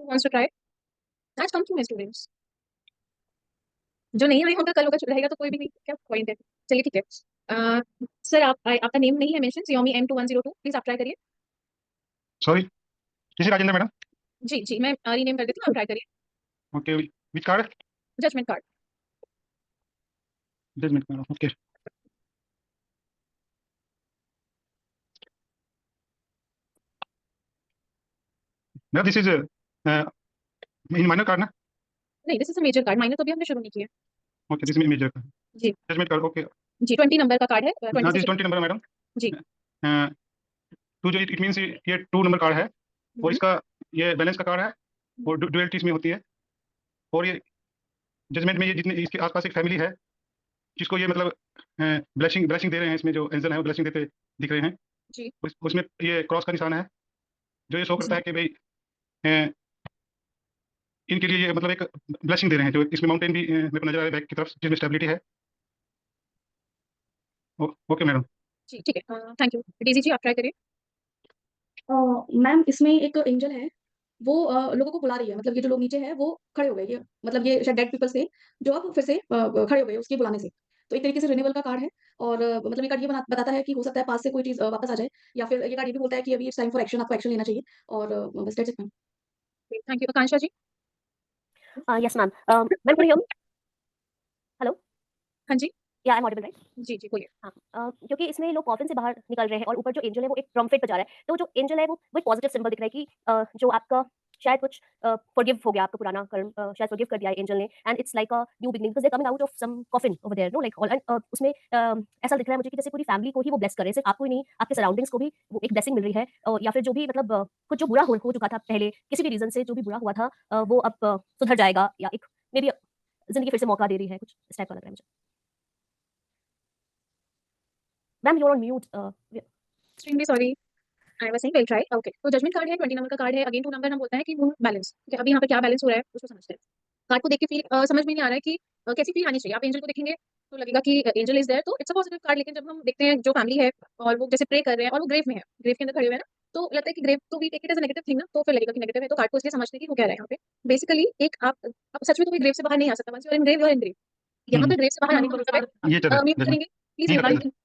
Who wants to try? आज कम क्यों है स्टूडेंट्स? जो नहीं आए उनका कल होगा रहेगा तो कोई भी नहीं, क्या पॉइंट है? चलिए ठीक है। सर आपका नेम नहीं है मेंशन, Xiaomi M2102, प्लीज आप ट्राई करिए। सॉरी, किसी राजेंद्र मैडम। जी जी, मैं रीनेम कर देती हूँ, आप ट्राई करिए। Okay, which card? Judgement card. Judgement card, okay. Madam this is in minor card ना? नहीं, this is a major card, minor तो अभी हमने शुरू नहीं किया। Okay, this is major card. जी जजमेंट कार्ड, ओके। जी, 20 नंबर का कार्ड है, 20 से दिस शुरू। 20 नंबर मैडम। जी। टू जो इट मीन्स ये 2 नंबर कार्ड है। और हम्म, इसका ये बैलेंस का कार्ड है। और डुअलिटीज में होती है। और ये जजमेंट में ये जितने इसके आसपास एक फैमिली है जिसको ये मतलब ब्लेसिंग ब्लेसिंग दे रहे हैं, इसमें जो एंजल है वो ब्लेसिंग देते दिख रहे हैं। जी उसमें ये क्रॉस का निशान है जो ये शो करता जी। है कि भाई अ, इनके लिए ये मतलब एक ब्लेसिंग दे रहे हैं। जो इसमें माउंटेन भी मेरे को नजर आ रहा है बैक की तरफ जिसमें स्टेबिलिटी है। Okay madam. जी ठीक है, थैंक यू। डीजी जी, आप ट्राई करिए। मैम इसमें एक एंजल है, वो लोगों को बुला रही है, मतलब ये जो लोग नीचे हैं वो खड़े हो गए, ये मतलब ये शायद डेड पीपल थे जो अब फिर से खड़े हो गए उसके बुलाने से। तो एक तरीके से रिन्यूअल का कार्ड है। और मतलब ये कार्ड ये बताता है कि हो सकता है पास से कोई चीज वापस आ जाए, या फिर ये कार्ड ये भी बोलता है कि अभी इट्स टाइम फॉर एक्शन, आपको एक्शन लेना चाहिए। और बस that's it ma'am. Thank you. Akanksha ji. Yes, ma'am. Ma'am, can you hear me? Hello? हाँ जी। Yeah, I'm audible, right? जी जी, बोलिए। हाँ, क्योंकि इसमें लोग कॉफ़िन से बाहर निकल रहे हैं और ऊपर जो एंजल है वो एक ट्रम्पेट बजा रहा है। तो जो एंजल है वो एक पॉजिटिव सिंबल दिख रहा है कि जो आपका शायद कुछ फॉरगिव हो गया, आपका पुराना कर्म शायद फॉरगिव कर दिया है एंजल ने, and it's like a new beginning because they are coming out of some coffin over there, no like all, and उसमें ऐसा दिख रहा है मुझे कि जैसे पूरी फैमिली को ही वो ब्लेस कर रहे हैं, सिर्फ आपको ही नहीं, आपके सराउंडिंग्स को भी वो एक ब्लेसिंग मिल रही है। या फिर जो भी मतलब कुछ जो बुरा हो चुका था पहले, किसी भी रीज़न से जो भी बुरा हुआ था वो अब सुधर जाएगा, या एक मे बी ज़िंदगी फिर से मौका दे रही है, कुछ इस टाइप का लग रहा है मुझे। Ma'am you are on mute. Extremely sorry, I was saying will try. Okay, तो जजमेंट कार्ड है, 20 नंबर का कार्ड है। अगेन 2 नंबर हम बोलते हैं कि मूड बैलेंस। ठीक है, अभी यहाँ पे क्या बैलेंस हो रहा है उसको समझते हैं। कार्ड को देख के फील समझ में नहीं आ रहा है कि कैसी फील आनी चाहिए। आप एंजल को देखेंगे तो लगेगा कि एंजल इज देयर, तो इट्स अ पॉजिटिव कार्ड। लेकिन जब हम देखते हैं जो फैमिली है और वो जैसे प्रे कर रहे हैं और वो ग्रेव में है, ग्रेव के अंदर खड़े हुए हैं ना, तो लगता है कि ग्रेव तो we take it as a negative thing ना, तो फिर लगेगा कि नेगेटिव है। तो कार्ड को इसलिए समझते हैं कि वो क्या रहा है यहाँ पे। बेसिकली एक आप सच में तो कोई ग्रेव से बाहर नहीं आ सकता। Once you are in grave, you are in grave. यहाँ पे ग्रेव से बाहर आने का मतलब है, ये चल रहा है म्यूट जजमेंट। करेंगे प्लीज, नहीं म्यूट कर करेंगे। पाएगा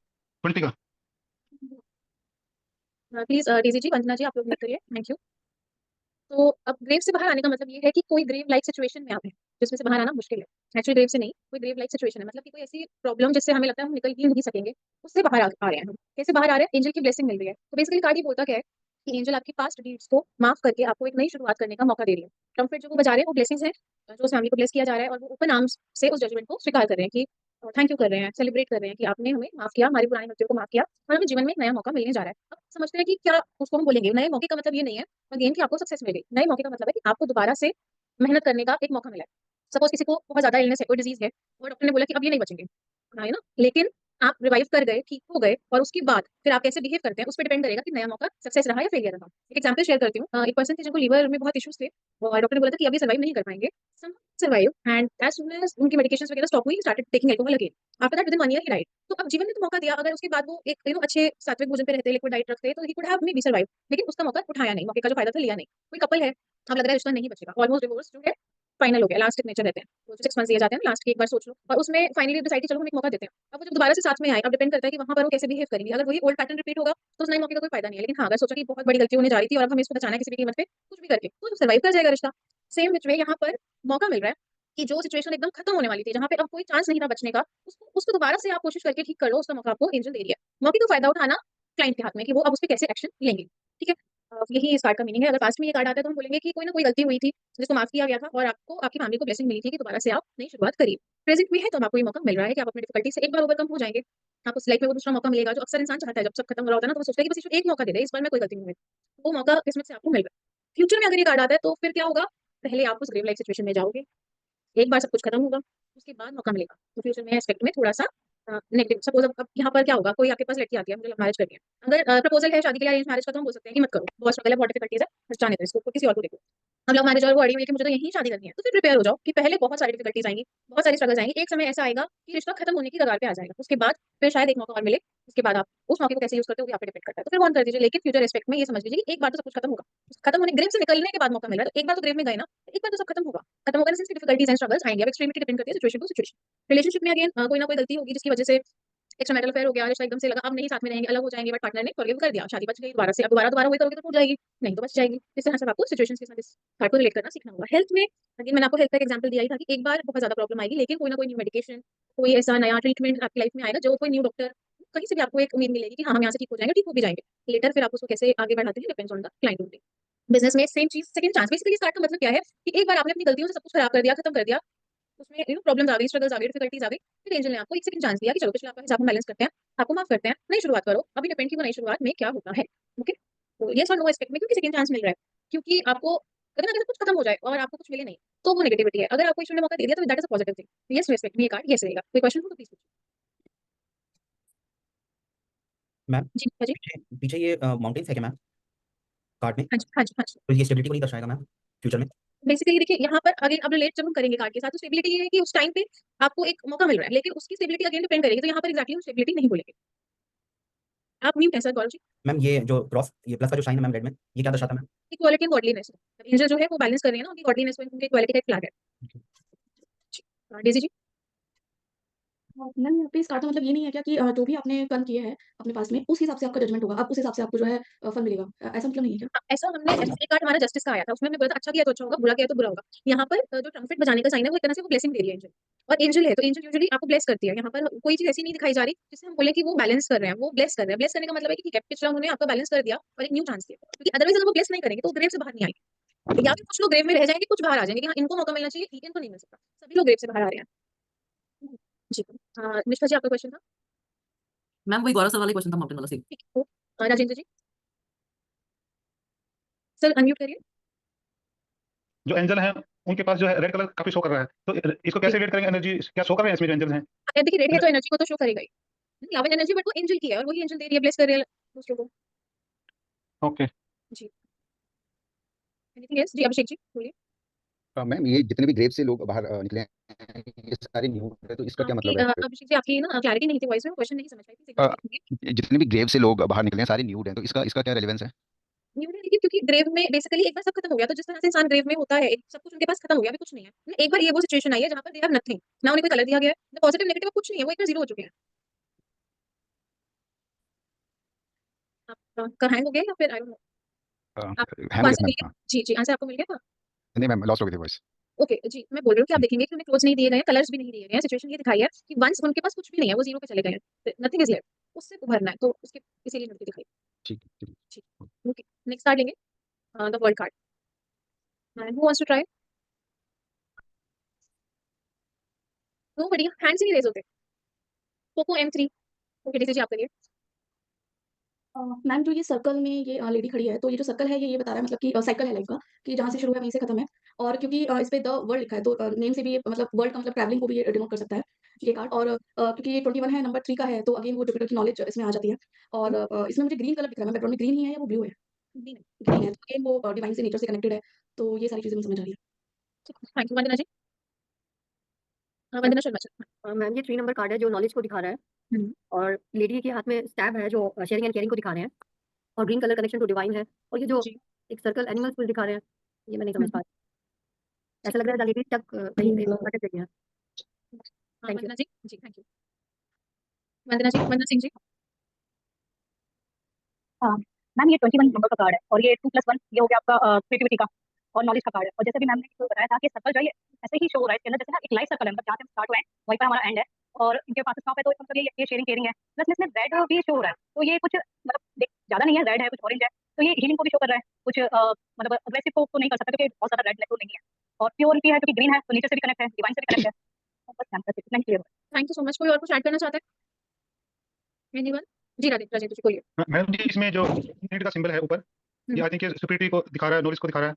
20 का। प्लीज डीजी जी, वंदना जी, आप लोग म्यूट करिए, थैंक यू। तो अब ग्रेव से बाहर आने का मतलब ये है कि कोई ग्रेव लाइक सिचुएशन में आप हैं जिसमें से बाहर आना मुश्किल है। एक्चुअली ग्रेव से नहीं, कोई ग्रेव लाइक सिचुएशन है, मतलब कि कोई ऐसी प्रॉब्लम जिससे हमें लगता है हम निकल ही नहीं सकेंगे, उससे बाहर आ रहे हैं हम। कैसे बाहर आ रहे हैं? एंजल की ब्लेसिंग मिल रही है। तो बेसिकली कार्ड ये बोलता क्या है कि एंजल आपकी पास्ट डीड्स को माफ करके आपको एक नई शुरुआत करने का मौका दे रही है। ट्रम्पेट जो वो बजा रहे हैं वो ब्लेसिंग्स हैं, जो उस फैमिली को ब्लेस किया जा रहा है, और वो ओपन आर्म्स से उस जजमेंट को स्वीकार कर रहे हैं कि थैंक यू कर रहे हैं, सेलिब्रेट कर रहे हैं कि आपने हमें माफ किया, हमारी पुरानी गलतियों को माफ किया, और हमें जीवन में एक नया मौका मिलने जा रहा है। अब समझते हैं कि क्या उसको हम बोलेंगे नए मौके का मतलब ये नहीं है अगेन कि आपको सक्सेस मिल गई। नए मौके का मतलब है कि आपको दोबारा से मेहनत करने का एक मौका मिला है। सपोज किसी को बहुत ज्यादा इलनेस है, कोई डिजीज है, और डॉक्टर ने बोला कि अब ये नहीं बचेंगे, है ना, लेकिन आप रिवाइव कर गए, ठीक हो गए, और उसके बाद फिर आप कैसे बिहेव करते हैं उस पर डिपेंड करेगा कि नया मौका सक्सेस रहा या फेलियर रहा। एक एग्जांपल शेयर करती हूँ। एक पर्सन थे जिनको लीवर में बहुत इश्यूज थे, और डॉक्टर ने बोला था कि अभी सर्वाइव नहीं कर पाएंगे। Survive, and as soon as उनकी मेडिकेशन वगैरह स्टॉप हुई, started taking alcohol again. After that within 1 year he died. तो अब जीवन ने तो मौका दिया, अगर उसके बाद वो एक अच्छे सात्विक भोजन पे रहते, लिक्विड डाइट रखते, तो he could have may be survive. लेकिन उसका मौका उठाया नहीं, मौके का जो फायदा था लिया नहीं। कोई कपल है, अब लग रहा है रिश्ता नहीं बचेगा, ऑलमोस्ट डिवोर्स जो है फाइनल हो गया, लास्ट सिग्नेचर रहते हैं, तो 6 मंथ्स दिए जाते हैं ना लास्ट के, एक बार सोच लो, और उसमें फाइनली डिसाइड कि चलो हम एक मौका देते हैं। अब वो जब दोबारा से साथ में आए, अब डिपेंड करता है कि वहां पर वो कैसे बिहेव करेंगे। अगर वही ओल्ड पैटर्न रिपीट होगा तो उस नए मौके का कोई फायदा नहीं है। लेकिन हाँ, अगर सोचा कि बहुत बड़ी गलती होने जा रही थी और अब हमें इसको बचाना है किसी भी कीमत पे, कुछ भी करके, तो सर्वाइव कर जाएगा रिश्ता। सेम विच वे यहाँ पर मौका मिल रहा है कि जो सिचुएशन एकदम खत्म होने वाली थी, जहाँ पे अब कोई चांस नहीं था बचने का, उसको उसको दोबारा से आप कोशिश करके ठीक कर लो, उसका मौका आपको एंजल दे रही है। मौके का फायदा उठाना क्लाइंट के हाथ में कि वो अब उस पर कैसे एक्शन लेंगे। ठीक है, यही इस कार्ड का मीनिंग है। अगर पास्ट में ये कार्ड आता है तो हम बोलेंगे कि कोई ना कोई गलती हुई थी जिसको माफ किया गया था, और आपको आपकी फैमिली को ब्लेसिंग मिली थी कि दोबारा से आप नई शुरुआत करिए। प्रेजेंट में है तो आपको ये मौका मिल रहा है कि आप अपनी डिफिकल्टी से एक बार ओवरकम हो जाएंगे, आपको लाइफ में वो दूसरा मौका मिलेगा। जो अक्सर इंसान चाहता है जब सब खत्म हो रहा होता है ना, तो वो सोचता है कि बस ईश्वर एक मौका दे दे, इस बार मैं कोई गलती नहीं हुई। वो मौका किस्मत से आपको मिल रहा है। फ्यूचर में अगर ये कार्ड आता है तो फिर क्या होगा? पहले आप उस ग्रेव लाइफ सिचुएशन में जाओगे, एक बार सब कुछ खत्म होगा, उसके बाद मौका मिलेगा। तो फ्यूचर में एस्पेक्ट में थोड़ा-सा नेगेटिव। सपोज़ अब यहाँ पर क्या होगा, कोई आपके पास लड़की आती है, मुझे लव मैरिज करनी है। अगर प्रपोज़ल है शादी के लिए, अरेंज मैरिज का, तो हम बोल सकते हैं कि मत करो, बहुत स्ट्रगल है, बहुत डिफिकल्टीज़ है, बस जाने दो इसको, किसी और को देखो। अब लव मैरिज और वो अड़ी हुई है कि मुझे तो यहीं शादी करनी है, तो फिर प्रिपेयर हो जाओ कि पहले बहुत सारी डिफिकल्टीज़ आएँगी, बहुत सारी स्ट्रगल्स आएँगी। एक समय ऐसा आएगा कि रिश्ता खत्म होने की कगार पे आ जाएगा। उसके बाद फिर शायद एक मौका और मिले, उसके बाद आप उस मौके को कैसे यूज़ करते हो वो आप पे डिपेंड करता है। तो फिर वो ऑन कर दीजिए, लेकिन फ्यूचर एस्पेक्ट में ये समझ लीजिए कि एक बार तो सब कुछ खत्म होगा। खत्म होने ग्रेव से निकलने के बाद मौका मिल रहा है, तो एक बार तो ग्रेव में गए ना, एक बार तो सब खत्म होगा। खत्म होगा ना, डिफिकल्टीज एंड स्ट्रगल्स आएंगे। अब एक्सट्रीमिटी डिपेंड करती है सिचुएशन टू सिचुएशन। रिलेशनशिप में अगेन कोई ना कोई गलती होगी जिसकी वजह से एक्स्ट्रा मैरिटल अफेयर हो गया, रिश्ता एकदम से लगा, अब नहीं साथ में रहेंगे, अलग हो जाएंगे, बट पार्टनर ने फॉरगिव कर दिया, शादी बच गई दोबारा से। अब दोबारा दोबारा वही करोगे तो टूट जाएगी, नहीं तो बच जाएगी। इस तरह से आपको सिचुएशंस के साथ इस पार्ट को रिलेट करना सीखना होगा। हेल्थ में अगेन मैंने आपको हेल्थ का एग्जांपल दिया ही था कि एक बार बहुत ज्यादा प्रॉब्लम आएगी, लेकिन कोई ना कोई न्यू मेडिकेशन, कोई ऐसा नया ट्रीटमेंट आपकी लाइफ में आएगा, जो कोई न्यू डॉक्टर कहीं से भी आपको एक उम्मीद मिलेगी कि हाँ हम यहाँ से ठीक हो जाएंगे, ठीक हो भी जाएंगे। लेटर फिर आप उसको कैसे आगे बढ़ाते हैं depends on the client only. Business में सेम चीज, सेकंड चांस। बेसिकली स्टार्ट का मतलब क्या है कि एक बार आपने अपनी गलतियों से सब कुछ खराब कर दिया, खत्म कर दिया, उसमें प्रॉब्लम्स आ गई, स्ट्रगल्स आ गई, डिफिकल्टीज आ गई, फिर एंजल ने आपको एक सेकंड चांस दिया कि चलो पिछले आपका हिसाब हम बैलेंस करते हैं, आपको माफ करते हैं, नई शुरुआत करो। अभी डिपेंड की वो नई शुरुआत में क्या होता है। ओके, तो यस और नो एस्पेक्ट में क्योंकि सेकंड चांस मिल रहा है, क्योंकि आपको अगर अगर कुछ खत्म हो जाए और आपको कुछ मिले नहीं तो वो नेगेटिविटी है। अगर आपको ईश्वर ने मौका दे दिया तो that is a positive thing. Yes respect में ये कार्ड यस रहेगा। कोई क्वेश्चन हो तो प्लीज पूछिए। मैम जी हाँ जी पीछे पीछे ये माउंटेन्स है क्या मैम कार्ड में? हाँ जी हाँ जी हाँ जी। तो ये स्टेबिलिटी को नहीं दर्शाएगा मैम फ्यूचर में? बेसिकली देखिए यहाँ पर अगेन अब रिलेट जब हम करेंगे कार्ड के साथ, तो स्टेबिलिटी ये है कि उस टाइम पे आपको एक मौका मिल रहा है, लेकिन उसकी स्टेबिलिटी अगेन डिपेंड करेगी। तो यहाँ पर एक्जैक्टली स्टेबिलिटी नहीं बोलेंगे। आप म्यूट है सर गौरव जी। मैम ये जो क्रॉस ये प्लस का जो साइन है मैम रेड में, ये क्या दर्शाता है ma'am? Equality and godliness. Angel जो है वो बैलेंस कर रही है ना, उनकी गॉडलीनेस में उनकी इक्वालिटी का एक फ्लैग है। डेजी जी। मैम यहाँ पे इस कार्ड का मतलब ये नहीं है क्या कि जो भी आपने कर्म किए हैं अपने पास में, उस हिसाब से आपका जजमेंट होगा, अब उस हिसाब से आपको जो है फल मिलेगा, ऐसा मतलब नहीं है क्या? ऐसा हमने एक कार्ड हमारा जस्टिस का आया था, उसमें हमने बोला था अच्छा किया तो अच्छा होगा, बुरा किया तो बुरा होगा। यहाँ पर जो ट्रम्पेट बजाने का साइन है वो एक तरह से वो ब्लेसिंग दे रही है एंजल। और एंजल है तो एंजल यूजुअली आपको ब्लेस करती है। यहाँ पर कोई चीज ऐसी नहीं दिखाई जा रही जिससे हम बोले कि वो बैलेंस कर रहे हैं, वो ब्लेस कर रहे हैं। ब्लेस करने का मतलब है कि ठीक है पिछला उन्होंने आपका बैलेंस कर दिया और एक न्यू चांस दिया, क्योंकि अदरवाइज अगर वो ब्लेस नहीं करेंगे तो ग्रेव से बाहर नहीं आएंगे। या फिर कुछ लोग ग्रेव में रह जाएंगे, कुछ बाहर आ जाएंगे कि हाँ इनको मौका मिलना चाहिए, इनको नहीं मिल सकता। सभी लोग ग्रेव से बाहर आ रहे हैं। जी निष्ठा जी आपका क्वेश्चन था? मैम वही गौरव सर वाला क्वेश्चन था, माउंटेन वाला। ठीक है राजेंद्र जी सर अनम्यूट करिए। जो एंजल हैं उनके पास जो है रेड कलर काफी शो कर रहा है, तो इसको कैसे रेड करेंगे? एनर्जी क्या शो कर रहे हैं इसमें जो एंजल हैं? देखिए रेड है तो एनर्जी को तो शो करेगा ही। लव एंड एनर्जी, बट वो एंजल की है और वही एंजल दे रही है, ब्लेस कर रही है दूसरों को। ओके। जी एनीथिंग एल्स? जी अभिषेक जी बोलिए। मैम ये जितने भी ग्रेव से लोग बाहर निकले हैं ये सारे न्यू है, तो इसका क्या आपकी मतलब है? अभिषेक जी आपकी ना क्लैरिटी नहीं थी वॉइस में, क्वेश्चन नहीं समझ पाई थी। एक बार देखिए जितने भी ग्रेव से लोग बाहर निकले हैं सारे न्यूड हैं, तो इसका इसका क्या रेलेवेंस है? न्यू है, देखिए क्योंकि ग्रेव में बेसिकली एक बार सब खत्म हो गया, तो जिस तरह से इंसान ग्रेव में होता है सब कुछ उनके पास खत्म हो गया, अभी कुछ नहीं है। एक बार ये वो सिचुएशन आई है जहाँ पर दे हैव नथिंग, ना उन्हें कोई कलर दिया गया है, पॉजिटिव नेगेटिव कुछ नहीं है, वो एक बार जीरो हो चुके हैं। आपका हैंग हो गया या फिर आई डोंट नो आपको हैंग हो आंसर गया मिल मैम। गया? हाँ जी जी आंसर आपको मिल गया था? नहीं मैम, लॉस्ट हो गई थी वॉइस। ओके जी मैं बोल रही हूँ कि आप देखेंगे कि उन्हें क्लोज नहीं दिए गए हैं, कलर्स भी नहीं दिए गए हैं। सिचुएशन ये दिखाई है कि वंस उनके पास कुछ भी नहीं है, वो जीरो पे चले गए हैं, नथिंग इज लेफ्ट, उससे उभरना है, तो उसके इसीलिए लड़की दिखाई। ठीक ठीक। ठीक ओके नेक्स्ट कार्ड लेंगे, the world card. Who wants to try? No बढ़िया, हैंड्स ही नहीं रेज होते। Poco M3। ओके डीसी जी आप करिए। मैम जो ये सर्कल में ये लेडी खड़ी है, तो ये जो सर्कल है ये बता रहा है मतलब कि साइकिल है लाइफ का, कि जहाँ से शुरू है वहीं से खत्म है। और क्योंकि इस पे द वर्ल्ड लिखा है, तो नेम से भी ये मतलब वर्ल्ड का मतलब ट्रैवलिंग को भी ये डिनोट कर सकता है ये कार्ड। और क्योंकि ये 21 है, नंबर 3 का है, तो अगेन वो जुपिटर की नॉलेज इसमें आ जाती है। और इसमें मुझे ग्रीन कलर दिख रहा है, बैकग्राउंड में ग्रीन ही है या वो ब्लू है? ग्रीन है, तो अगेन वो डिवाइन से, नेचर से कनेक्टेड है, तो ये सारी चीज़ें मुझे समझ आ रही है। Thank you Vandana ji. Vandana Sharma ji. Ma'am ये 3 नंबर कार्ड है जो नॉलेज को दिखा रहा है, हम्म, और लेडी के हाथ में स्टैब है जो शेयरिंग एंड केयरिंग को दिखा रहे हैं, और green colour connection to divine है। और ये जो जी एक सर्कल एनिमल्स को दिखा रहे हैं, ये मैं नहीं समझ हम्म, पा रही। ठीक ऐसा लग रहा है लेडी तक कहीं पे भटक गई है। Thank you. Vandana ji thank you. Vandana Singh ji. हाँ, मैम ये 21 नंबर का कार्ड है और ये 2+1 ये हो गया आपका क्रिएटिविटी का और नॉलेज का कार्ड है। और जैसे भी मैम ने इसको बताया था कि सर्कल जो है ये ऐसे ही शो हो रहा है इसके अंदर, जैसे ना एक लाइफ सर्कल है, मतलब जहाँ से हम स्टार्ट हुए हैं वहीं पर हमारा एंड है, और इनके पास स्टॉप है, तो मतलब ये शेयरिंग केयरिंग है। प्लस इसमें रेड भी शो हो रहा है, तो ये कुछ मतलब ज्यादा नहीं है, रेड है कुछ ऑरेंज है, तो ये हीलिंग को भी शो कर रहा है। कुछ मतलब अग्रेसिव को तो नहीं कर सकता क्योंकि बहुत ज्यादा रेड तो नहीं है, और प्योरिटी है क्योंकि ग्रीन है, तो नेचर से भी कनेक्ट है, डिवाइन से भी कनेक्ट है। तो बस मैम बस इतना ही क्लियर हो। Thank you so much. कोई और कुछ ऐड करना चाहता है? एनीवन? जी राजेंद्र जी बोलिए। मैडम जी इसमें जो नीड का सिंबल है ऊपर, ये आई थिंक ये सुपीरियरिटी को दिखा रहा है, नॉलेज को दिखा रहा है,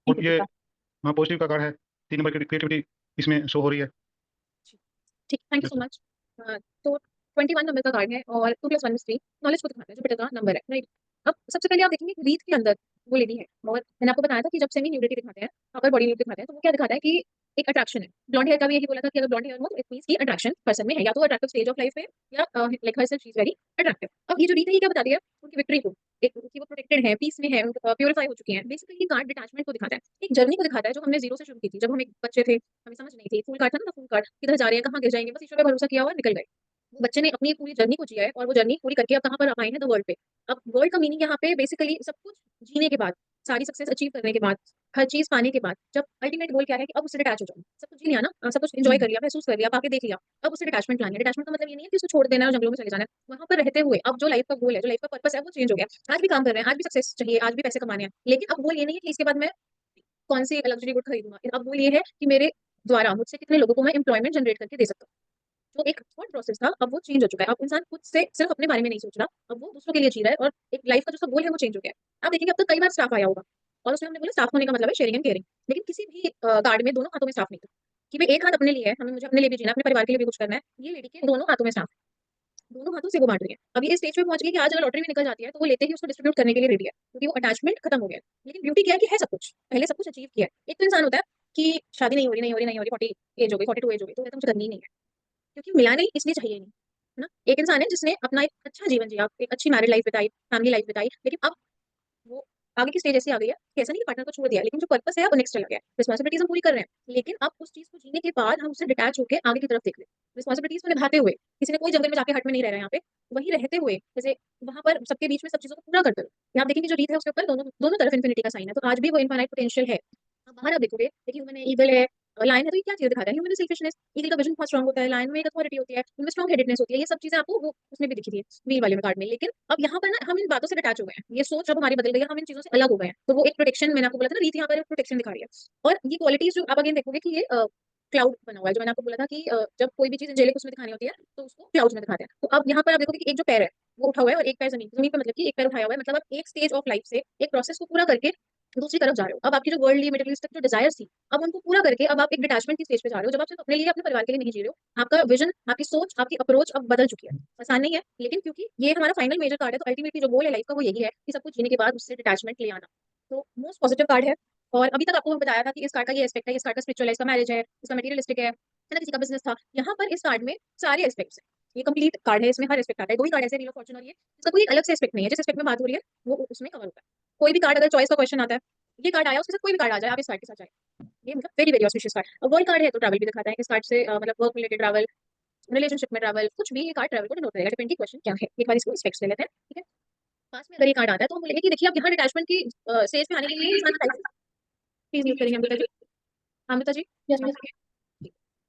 और ये पॉजिटिव का कार्ड है। 3 नंबर की क्रिएटिविटी इसमें शो हो रही है। ठीक थैंक यू सो मच। तो 21 नंबर का कार्ड है और 2+1 is 3, नॉलेज को दिखाता है, जुपिटर का नंबर है राइट। अब सबसे पहले आप देखेंगे रीत के अंदर वो लेडी है, और मैंने आपको बताया था कि जब सेमी न्यूडिटी दिखाते हैं, अपर बॉडी न्यूड दिखाते हैं, तो वो क्या दिखाता है कि एक अट्रैक्शन है। ब्लॉन्ड हेयर का भी यही बोला था कि अगर ब्लॉन्ड हेयर हो तो इट मीन्स की अट्रैक्शन पर्सन में है, या तो अट्रैक्टिव स्टेज ऑफ लाइफ पे, या like her she is very attractive. अब ये जो रीत है ये क्या बताती है उनकी विक्ट्री को, एक कि वो प्रोटेक्टेड है, पीस में है, प्यूरिफाई हो चुकी हैं। बेसिकली ये कार्ड डिटैचमेंट को दिखाता है, एक जर्नी को दिखाता है जो हमने जीरो से शुरू की थी, जब हम एक बच्चे थे, हमें समझ नहीं थी। फूल कार्ड था ना, फूल कार्ड किधर जा रहे हैं, कहाँ गिर जाएंगे, बस ईश्वर पे भरोसा किया और निकल गए। वो बच्चे ने अपनी पूरी जर्नी को जिया है, और वो जर्नी पूरी करके अब कहाँ पर आए हैं, द वर्ल्ड पे। अब वर्ल्ड का मीनिंग यहाँ पे बेसिकली सब कुछ जीने के बाद, सारी सक्सेस अचीव करने के बाद, हर चीज पाने के बाद, जब अल्टीमेट गोल क्या है कि अब उससे डिटैच हो जाओ। सब कुछ जी लिया ना, सब कुछ एंजॉय कर लिया, महसूस कर लिया, पाके देख लिया, अब उससे डिटैचमेंट लानी है। डिटैचमेंट का मतलब ये नहीं है कि उसको छोड़ देना है और जंगलों में चले जाना है, वहां पर रहते हुए अब जो लाइफ का गोल है, जो लाइफ का पर्पस है, वो चेंज हो गया। आज भी काम कर रहे हैं, आज भी सक्सेस चाहिए, आज भी पैसे कमाने हैं, लेकिन अब गोल ये नहीं है कि इसके बाद मैं कौन सी लग्जरी गुड खरीदूंगा। अब गोल ये है कि मेरे द्वारा मुझसे कितने लोगों को मैं एम्प्लॉयमेंट जनरेट करके दे सकता हूँ। जो एक थॉट प्रोसेस था अब वो चेंज हो चुका है। अब इंसान खुद से सिर्फ अपने बारे में नहीं सोच रहा, अब वो दूसरों के लिए जी रहा है, और एक लाइफ का जो उसका गोल है वो चेंज हो गया है। आप देखेंगे अब तक कई बार स्टाफ आया होगा, और उसमें हमने बोला स्टाफ होने का मतलब है शेयरिंग एंड केयरिंग, लेकिन किसी भी कार्ड में दोनों हाथों में स्टाफ नहीं था कि भाई एक हाथ अपने लिए है, हमें मुझे अपने लिए भी जीना, अपने परिवार के लिए भी कुछ करना है। ये लेडी के दोनों हाथों में स्टाफ, दोनों हाथों से वो बांट रही है। अब ये इस स्टेज पे पहुंच गई कि आज अगर लॉटरी में निकल जाती है तो वो लेते ही उसको डिस्ट्रीब्यूट करने के लिए रेडी है, क्योंकि वो अटैचमेंट खत्म हो गया है। लेकिन ब्यूटी क्या है कि है सब कुछ, पहले सब कुछ अचीव किया है। एक तो इंसान होता है कि शादी नहीं हो रही, नहीं हो रही, नहीं हो रही, 40 एज हो गई, 42 एज हो गई, तो कहता है मुझे करनी ही नहीं है, क्योंकि मिला नहीं इसलिए चाहिए नहीं, है ना। एक इंसान है जिसने अपना एक अच्छा जीवन जिया, एक अच्छी मैरिड लाइफ बिताई, फैमिली लाइफ बिताई, लेकिन अब वो आगे की स्टेज ऐसी आ गई है कि ऐसा नहीं कि पार्टनर को छोड़ दिया, लेकिन जो पर्पस है वो नेक्स्ट चला गया है। रिस्पॉन्सिबिलिटीज हम पूरी कर रहे हैं, लेकिन अब उस चीज को जीने के बाद हम उससे डिटैच होकर आगे की तरफ देख रहे हैं। रिस्पॉन्सिबिलिटीज को निभाते हुए, किसी ने कोई जंगल में जाके हट में नहीं रह रहा है, यहाँ पे वही रहते हुए, जैसे वहां पर सबके बीच में सब चीजों को पूरा करते हुए। यहाँ आप देखेंगे जो रीत है उसके ऊपर दोनों दोनों तरफ इन्फिनिटी का साइन है, तो आज भी वो इनफाइनाइट पोटेंशियल है। आप बाहर आप देखोगे, देखिए ह्यूमन है, ईगल है, लायन है, तो ये क्या चीज दिखा रहा है, ह्यूमन सेल्फिशनेस। ईगल का विजन बहुत स्ट्रांग होता है, लायन में एक अथॉरिटी होती है, उनमें स्ट्रांग हेडेडनेस होती है। ये सब चीजें आपको वो उसमें भी दिखी थी व्हील वाले में कार्ड में। लेकिन अब यहाँ पर ना हम इन बातों से अटैच हो गए हैं, ये सोच अब हमारी बदल गई है, हम इन चीजों से अलग हो गए हैं। तो वो एक प्रोटेक्शन, मैंने आपको बोला था ना, रीत यहाँ पर प्रोटेक्शन दिखा रही है। और ये क्वालिटीज जो आप अगेन देखोगे कि ये क्लाउड बना हुआ है, जो मैंने आपको बोला था कि जब कोई भी चीज एंजेलिक उसमें दिखानी होती है तो उसको क्लाउड में दिखाते हैं। तो अब यहाँ पर आप देखोगे कि एक जो पैर है वो उठा हुआ है, और एक पैर जमीन जमीन पे, मतलब कि एक पैर उठाया हुआ है, मतलब आप एक स्टेज ऑफ लाइफ से एक प्रोसेस को पूरा करके दूसरी तरफ जा रहे हो। अब आपकी जो वर्ल्डली मटेरियलिस्टिक जो डिजायर्स थी, अब उनको पूरा करके अब आप एक डिटैचमेंट की स्टेज पे जा रहे हो, जब आप सिर्फ अपने लिए, अपने परिवार के लिए नहीं जी रहे हो। आपका विजन, आपकी सोच, आपकी अप्रोच अब बदल चुकी है। आसान नहीं है, लेकिन क्योंकि ये हमारा फाइनल मेजर कार्ड है, तो अल्टीमेटली जो गोल है लाइफ का वो यही है कि सब कुछ जीने के बाद उससे डिटैचमेंट ले आना। तो मोस्ट पॉजिटिव कार्ड है। और अभी तक आपको मैं बताया था कि इस कार्ड का ये एस्पेक्ट है, इस कार्ड का स्पिरिचुअल है, इसका मैरिज है, इसका मटेरियलिस्टिक है ना, किसी का बिजनेस था। यहाँ पर इस कार्ड में सारे एस्पेक्ट्स हैं, ये कंप्लीट कार्ड है, इसमें हर एस्पेक्ट आता है। दो ही कार्ड ऐसे, रील ऑफ फॉर्चून और ये, इसका कोई अलग से एस्पेक्ट नहीं है। जिस एस्पेक्ट में बात हो रही है वो उसमें कवर होता है। कोई भी कार्ड अगर चॉइस का क्वेश्चन आता है, ये कार्ड आया उसके साथ कोई भी कार्ड आ जाए, आप इस कार्ड के साथ जाए, ये मतलब वेरी वेरी ऑस्पिशियस कार्ड। अब वर्ल्ड कार्ड है तो ट्रैवल भी दिखाता है। इस कार्ड से मतलब वर्क रिलेटेड ट्रैवल, रिलेशनशिप में ट्रैवल, कुछ भी ये कार्ड ट्रैवल को डिनोट करेगा। डिपेंड की क्वेश्चन क्या है, एक बार इसको एस्पेक्ट्स ले लेते हैं, ठीक है। पास में अगर ये कार्ड आता है तो हम बोलेंगे कि देखिए आप यहाँ डिटैचमेंट की स्टेज पे आने के लिए इंसान प्लीज म्यूट करेंगे अमृता जी। अमृता जी,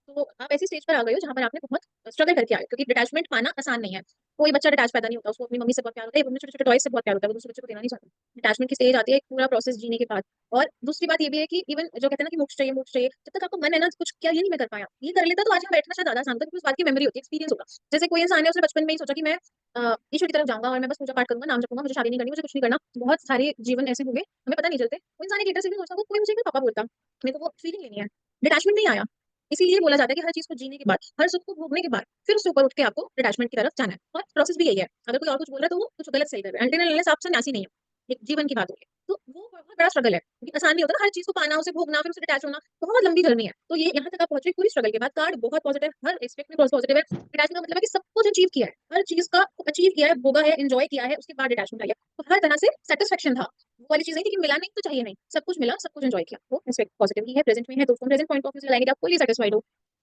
तो आप ऐसी स्टेज पर आ गए हो जहाँ पर आपने बहुत स्ट्रगल करके आए, क्योंकि डिटैचमेंट पाना आसान नहीं है। कोई बच्चा डिटैच पैदा नहीं होता, उसको अपनी मम्मी से बहुत प्यार होता है, अपने छोटे छोटे टॉयज से बहुत प्यार होता है, वो दूसरे बच्चे को देना नहीं चाहता। डिटैचमेंट की स्टेज आती है एक पूरा प्रोसेस जीने के बाद। और दूसरी बात ये भी है कि इवन जो कहते हैं ना कि मोक्ष चाहिए, मोक्ष चाहिए, जब तक आपको मन है ना कुछ क्या ये नहीं मैं कर पाया, ये कर लेता तो आज यहाँ बैठना शायद ज्यादा आसान होता, क्योंकि उस बात की मेमोरी होती है, एक्सपीरियंस होगा। जैसे कोई इंसान है उसने बचपन में ही सोचा कि मैं ईश्वर की तरफ जाऊंगा और मैं बस पूजा पाठ करूंगा, नाम जपूंगा, मुझे शादी नहीं करनी, मुझे कुछ नहीं करना। बहुत सारे जीवन ऐसे होंगे हमें पता नहीं चलते। वो इंसान एक लीटर से भी सोचता कोई मुझे पापा बोलता, मेरे को वो फीलिंग लेनी है, डिटैचमेंट नहीं आया। इसीलिए बोला जाता है कि हर चीज को जीने के बाद, हर सुख को भोगने के बाद फिर उससे ऊपर उठ के आपको डिटैचमेंट की तरफ जाना है। और प्रोसेस भी यही है। अगर कोई और कुछ बोल रहा है तो वो कुछ गलत सही कर रहा है, अल्टरनेट लेस आप सन्यासी नहीं है, एक जीवन की बात होगी। तो वो बहुत बड़ा स्ट्रगल है, क्योंकि आसान नहीं होता ना हर चीज को पाना, उसे भोगना, फिर उसे डिटैच होना, बहुत लंबी जर्नी है। तो ये यहाँ तक आप पहुंचे पूरी स्ट्रगल के बाद। कार्ड बहुत पॉजिटिव, हर एस्पेक्ट में बहुत पॉजिटिव है। डिटैचमेंट का मतलब है कि सब कुछ अचीव किया है, हर चीज का अचीव किया है, भोगा है, एंजॉय किया है, उसके बाद डिटैचमेंट आई है। तो हर तरह से सेटिस्फेक्शन था। वो वाली चीज नहीं थी कि मिला नहीं तो चाहिए नहीं, सब कुछ मिला, सब कुछ एंजॉय किया, वो एस्पेक्ट पॉजिटिव ही है। प्रेजेंट में है तो उसको प्रेजेंट पॉइंट ऑफ व्यू से लगाएंगे, आप फुली सेटिस्फाइड हो,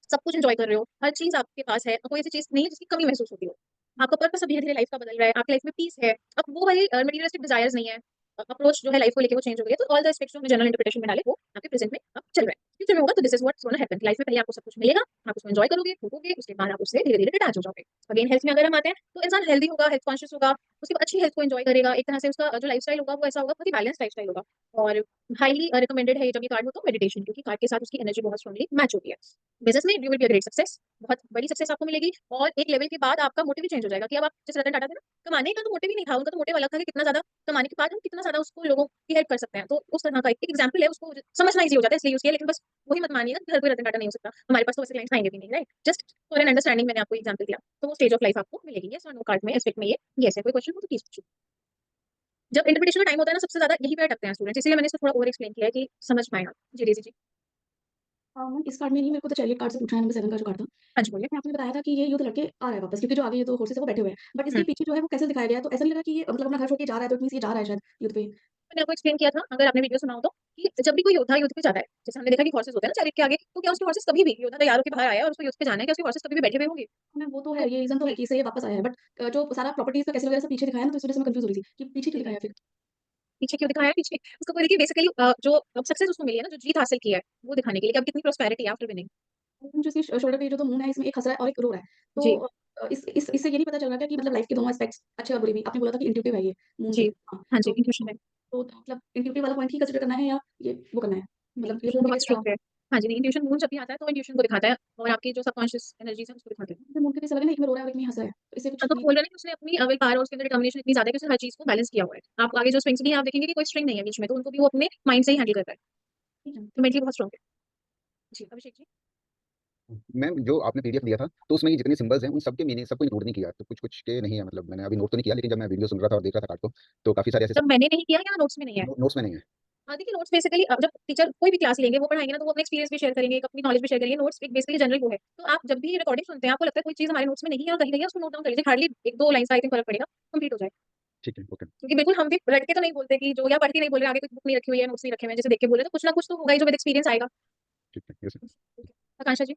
सब कुछ एंजॉय कर रहे हो, हर चीज आपके पास है, कोई ऐसी चीज नहीं है जिसकी कमी महसूस होती हो। आपका पर्पस धीरे धीरे लाइफ का बदल रहा है, आपकी लाइफ में पीस है। अब वो वाली मटेरियलिस्टिक डिजायर्स नहीं है, अप्रोच जो है लाइफ को लेके वो चेंज हो गई है। तो ऑल द एस्पेक्ट्स जो जनरल इंटरप्रिटेशन में डाले वो आपके प्रेजेंट में अब चल रहा है, फ्यूचर में होगा। तो this is what's gonna happen. Life में पहले आपको सब कुछ मिलेगा, आप उसको एंजॉय करोगे, भोगोगे, उसके बाद आप उससे धीरे धीरे डिटैच हो जाओगे। अगेन हेल्थ में अगर हम आते हैं तो इंसान हेल्दी होगा, हेल्थ कॉन्शियस होगा, उसके बाद अच्छी हेल्थ को एंजॉय करेगा। एक तरह से उसका जो लाइफस्टाइल होगा वो ऐसा होगा, बहुत ही बैलेंस लाइफस्टाइल होगा। और हाईली रिकमेंडेड है ये जब ये कार्ड हो तो मेडिटेशन, क्योंकि कार्ड के साथ उसकी एनर्जी बहुत स्ट्रांगली मैच होती है। बिजनेस में you will be a great success, बहुत बड़ी सक्सेस आपको मिलेगी। और एक लेवल के बाद आपका मोटिव भी चेंज हो जाएगा कि अब आप जैसे रतन टाटा थे ना, कमाने का तो मोटिव ही नहीं था उनका, तो मोटिव अलग था कि कितना ज्यादा कमाने के बाद हम कितना ज्यादा उसको लोगों की हेल्प कर सकते हैं। तो उस तरह का एक एग्जाम्पल है, उसको समझना ईजी हो जाता है इसलिए यूज किया। लेकिन बस वही मत मानिएगा कि हर कोई रतन टाटा नहीं हो सकता, हमारे पास तो वैसे क्लाइंट्स आएंगे भी नहीं, right. Just for an understanding मैंने आपको एग्जाम्पल दिया, तो वो स्टेज ऑफ लाइफ आपको मिलेगी। यस और नो कार्ड में एस्पेक्ट में ये यस है। कोई क्वेश्चन हो तो प्लीज पूछिए। जब इंटरप्रिटेशन का टाइम होता है ना, सबसे ज्यादा यही पे अटकते हैं स्टूडेंट्स, इसलिए मैंने इसको थोड़ा ओवर एक्सप्लेन किया है कि समझ पाए आप। जी डेजी जी। मैम इस कार्ड में नहीं, मेरे को तो चैरियट कार्ड से पूछना है, नंबर 7 का जो कार्ड था। हाँ जी, बोलिए। इसमें आपने बताया था कि ये युद्ध लड़के आ रहा है वापस, क्योंकि जो आगे ये 2 फोर्सेस है वो बैठे हुए हैं। बट इसके हुँ। पीछे जो है वो कैसे दिखाया गया है, तो ऐसा नहीं लगा कि ये मतलब अपना घर छोड़ के जा रहा है, तो इट मीन्स ये जा रहा है शायद युद्ध पे। मैंने आपको एक्सप्लेन किया था, अगर आपने वीडियो सुना हो तो, कि जब भी कोई योद्धा युद्ध पे जाता है, जैसे हमने देखा कि हॉर्सेस होते हैं ना चैरियट के आगे, तो क्या उसके हॉर्सेस कभी भी योद्धा तैयार होके बाहर आया है और उसको युद्ध पे जाना है, क्या उसके हॉर्सेस कभी भी बैठे हुए होंगे? मैम वो तो है, ये रीज़न तो है कि इससे ये वापस आया है, बट जो सारा प्रॉपर्टीज़ का कैसे वगैरह सब पीछे दिखाया है ना, तो इस वजह से मैं कन्फ्यूज़ हो रही थी कि पीछे क्यों दिखाया है फिर? पीछे क्यों दिखाया है? पीछे उसको देखिए बेसिकली जो अब सक्सेस उसको मिली है ना, जो जीत हासिल की है, वो दिखाने के लिए कि अब कितनी प्रॉस्पेरिटी है आफ्टर विनिंग। जो इसके शोल्डर पे जो तो मून है, इसमें एक हँस रहा है और एक रो रहा है। जी, तो इससे ये नहीं पता चल रहा क्या कि मतलब लाइफ के दोनों एस्पेक्ट्स अच्छे और बुरे भी? आपने बोला था कि इंट्यूटिव है ये मून जी। से। हाँ, हाँ जी, तो इंट्यूशन है। मतलब इंट्यूटिव वाला पॉइंट ही कंसीडर करना है या ये वो करना है? नहीं, मतलब ये इंट्यूशन मून के बहुत केस में स्ट्रॉन्ग है। हाँ जी, नहीं इंट्यूशन मून जब भी आता है तो इंट्यूशन को दिखाता है और आपकी जो सबकॉन्शियस एनर्जीज़ है उसको दिखाता है। मून के केस अलग है ना, एक में रो रहा है और एक में हँस रहा है। तो इससे कुछ तो ये बोल रहे हैं कि उसने अपनी विल पावर और उसके अंदर डिटर्मिनेशन इतनी ज़्यादा है कि उसने हर चीज़ को बैलेंस किया हुआ है। आप आगे जो स्ट्रिंग्स भी हैं आप देखेंगे कि कोई स्ट्रिंग नहीं है बीच में, तो उनको भी वो अपने माइंड से ही हैंडल करता है। तो मेंटली बहुत स्ट्रॉन्ग है। जी, अभिषेक जी। मैम जो आपने पीडीएफ दिया था तो उसमें ये जितने सिंबल्स हैं उन सबके मीनिंग सबको इंक्लूड नहीं किया, तो कुछ कुछ के नहीं है, मतलब मैंने अभी नोट तो नहीं किया, लेकिन जब मैं वीडियो सुन रहा था और देख रहा था कार्ड को तो काफी सारे ऐसे जब मैंने नहीं किया या नोट्स में नहीं है? नोट्स में नहीं है। हाँ, देखिए नोट्स बेसिकली जब टीचर कोई भी क्लास लेंगे, वो पढ़ाएँगे ना तो वो अपना एक्सपीरियंस भी शेयर करेंगे, एक अपनी नॉलेज भी शेयर करेंगे। नोट्स एक बेसिकली जनरल वो है। तो आप जब भी रिकॉर्डिंग सुनते हैं, आपको लगता है कोई चीज़ हमारे नोट्स में नहीं है और कहीं नहीं है, उसको नोट डाउन कर लीजिए। हार्डली 1-2 लाइन से आई थिंक फ़र्क पड़ेगा, कंप्लीट हो जाए। ठीक है, ओके। क्योंकि बिल्कुल हम भी रट के तो नहीं बोलते कि जो या पढ़ के नहीं बोल रहे, आगे कोई बुक नहीं रखी हुई है, नोट्स नहीं रखे हुए हैं, जैसे देख के बोल रहे हैं, तो कुछ ना कुछ तो होगा ही जो विद एक्सपीरियंस आएगा। ठीक है, यस। आकांक्षा जी।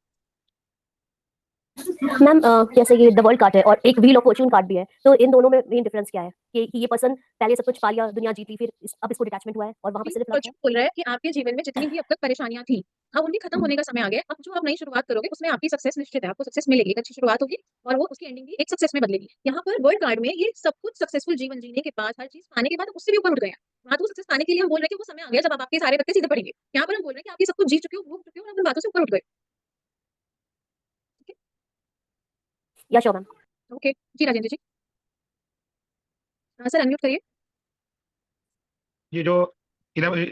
मैम जैसे ये द वर्ल्ड कार्ड है और एक व्हील ऑफ फॉर्च्यून कार्ड भी है, तो इन दोनों में मेन डिफरेंस क्या है कि ये पर्सन पहले सब कुछ पा लिया, दुनिया जीत ली, फिर अब इसको डिटैचमेंट हुआ है और वहां पर सिर्फ लक है। फॉर्च्यून बोल रहा है कि आपके जीवन में जितनी भी अब तक परेशानियाँ थी, अब उनकी खत्म होने का समय आ गया है। अब जो आप नई शुरुआत करोगे, उसमें आपकी सक्सेस निश्चित है, आपको सक्सेस मिलेगी, एक अच्छी शुरुआत होगी और वो उसकी एंडिंग भी एक सक्सेस में बदलेगी। यहाँ पर वर्ल्ड कार्ड में ये सब कुछ सक्सेसफुल जीवन जीने के बाद, हर चीज़ पाने के बाद उससे भी ऊपर उठ गए हैं। वहाँ तो वो सक्सेस पाने के लिए हम बोल रहे हैं कि वो समय आ गया जब अब आपके सारे पत्ते सीधे पड़ेंगे। यहाँ पर हम बोल रहे हैं कि आप ये सब कुछ जीत चुके हो, भोग चुके हो और आप उन बातों से ऊपर उठ गए। ठीक या श्योर मैम। है? ओके। जी, राजेंद्र जी। सर अनम्यूट करिए। ये जो 11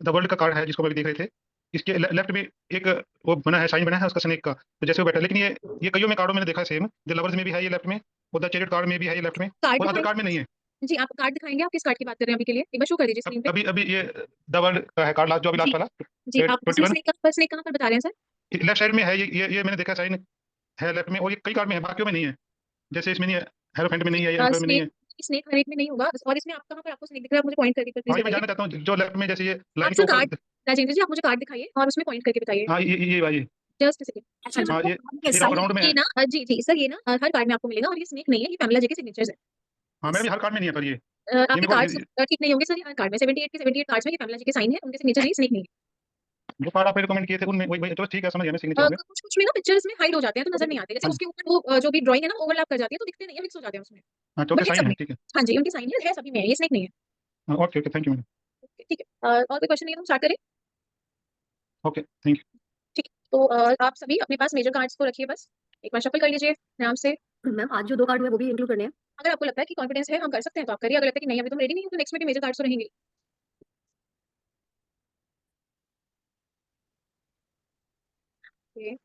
द वर्ल्ड का कार्ड है जिसको हम अभी देख रहे थे, इसके लेफ्ट में एक वो बना है, साइन बना है उसका स्नेक का, तो जैसे वो बैठा है, लेकिन ये कईयों में कार्डों में मैंने देखा है सेम, द लवर्स में भी है ये लेफ्ट में, और द चैरियट कार्ड में भी है ये लेफ्ट में, कार्ड और अदर दिखाएँ कार्ड में नहीं है। जी, आप कार्ड दिखाएँगे? आप किस कार्ड की बात कर रहे हैं अभी के लिए? एक बार शो कर दीजिए स्क्रीन पे। अभी अभी ये द वर्ल्ड का है कार्ड, लास्ट जो अभी जी, लास्ट वाला जी, आप उसमें 21 स्नेक कहाँ पर बता रहे हैं सर? लेफ्ट साइड में है, ये मैंने देखा साइन है लेफ्ट में, और ये कई कार्ड में है, बाकियों में नहीं है, जैसे इसमें नहीं है, हेरोफेंट में नहीं है, ये एम्पर में नहीं स्नेक है। स्नेक हर एक में नहीं होगा और इसमें आप कहाँ पर आपको स्नेक दिख रहा है? आप मुझे पॉइंट करके प्लीज़ हाँ, ये मैं बताइए। जानना चाहता हूँ जो लेफ्ट में जैसे ये आप लाइन के जो ऊपर। कार्ड राजेंद्र जी, आप मुझे कार्ड दिखाइए और उसमें पॉइंट करके बताइए। हाँ, ये भाई, जस्ट अ सेकंड। हाँ एक्चुअली जी। हाँ, ये सर राउंड में ये है। ना जी, जी, सर ये ना हर कार्ड में आपको मिलेगा और ये स्नेक नहीं है, ये पैमेला जी के सिग्नेचर्स है। हाँ, मेरे भी हर कार्ड में नहीं है, पर ये आपके मेरे को कार्ड्स ठीक नहीं होंगे सर, ये हर कार्ड में 78 के 78 कार्ड्स में ये पैमेला जी के साइन है, उनके सिग्नेचर नहीं, स्नेक नहीं है। जो कार्ड आपने रिकमेंड किए थे उनमें वही वही, चलो ठीक है, समझ गया मैं, सिग्नेचर हो गया। कुछ-कुछ में ना पिक्चर्स में हाइड हो जाते हैं तो नज़र नहीं आते। जैसे हाँ, उसके ऊपर वो जो भी ड्राइंग है ना ओवरलैप कर जाती है तो दिखते नहीं है, मिक्स हो जाते हैं उसमें। हाँ, तो ओके, बट ये साइन सब है, में ठीक है। हाँ जी, उनके साइन है सभी में है, ये स्नेक नहीं है। हाँ, okay, okay, thank you madam. Okay, ठीक है। और कोई क्वेश्चन नहीं है तो हम स्टार्ट करें? Okay, thank you. ठीक है। तो आप सभी अपने पास मेजर कार्ड्स को रखिए बस। एक बार शफल कर लीजिए आराम से। मैम आज जो 2 कार्ड हुए वो भी इंक्लूड करने हैं। अगर आपको लगता है कि कॉन्फिडेंस है, हम कर सकते हैं तो आप करिए। अगर लगता है कि नहीं अभी तुम रेडी नहीं हो तो नेक्स्ट में भी मेजर कार्ड्स तो रहेंगे। ओके।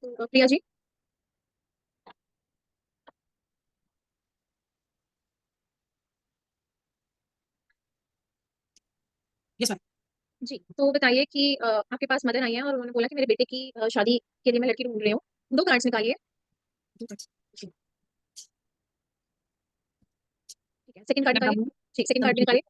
तो प्रिया जी। Yes ma'am. जी, तो बताइए कि आपके पास मदर आई हैं और उन्होंने बोला कि मेरे बेटे की शादी के लिए मैं लड़की ढूँढ रही हूँ। 2 कार्ड्स निकालिए। जी, ठीक है। सेकंड कार्ड निकालिए। जी, सेकंड कार्ड भी निकालिए।